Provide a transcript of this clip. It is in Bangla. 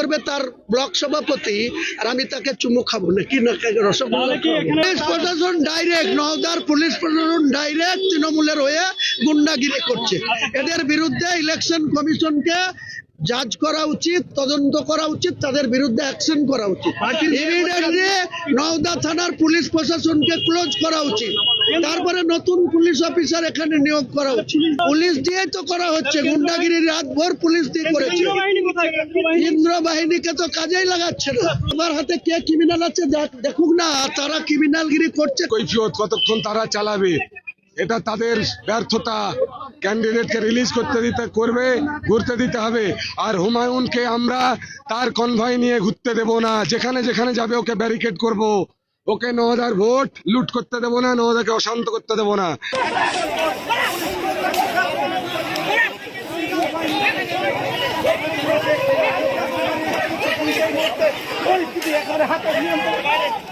করবে তার ব্লক সভাপতি, আর আমি তাকে চুমু খাবো না কি না রসগোল্লা। পুলিশ প্রশাসন ডাইরেক্ট, নওদার পুলিশ প্রশাসন ডাইরেক্ট তৃণমূলের হয়ে গুন্ডাগিরি করছে। এদের বিরুদ্ধে ইলেকশন কমিশনকে জাজ করা উচিত, তদন্ত করা উচিত, তাদের বিরুদ্ধে অ্যাকশন করা উচিত। ইমিডিয়েটলি নওদা থানার পুলিশ প্রশাসনকে ক্লোজ করা উচিত, তারপরে নতুন পুলিশ অফিসার এখানে নিয়োগ করা উচিত। পুলিশ দিয়ে তো করা হচ্ছে গুন্ডাগিরি, রাতভর পুলিশ দিয়ে করেছে। কেন্দ্র বাহিনীকে তো কাজেই লাগাচ্ছে না। আমার হাতে কে ক্রিমিনাল আছে দেখুক না, তারা ক্রিমিনালগিরি করছে। কৈফিয়ত কতক্ষণ তারা চালাবে, এটা তাদের ব্যর্থতা। ক্যান্ডিডেটকে রিলিজ ঘুরতে দিতে হবে। আর হুমায়ুনকে আমরা তার কনভয় নিয়ে ঘুরতে দেব না। যেখানে যেখানে যাবে ওকে ব্যারিকেড করব। ওকে নওদার ভোট লুট করতে দেব না, নওদাকে অশান্ত করতে দেব না। পরিস্থিতি একেবারে হাতে নিয়ন্ত্রণ।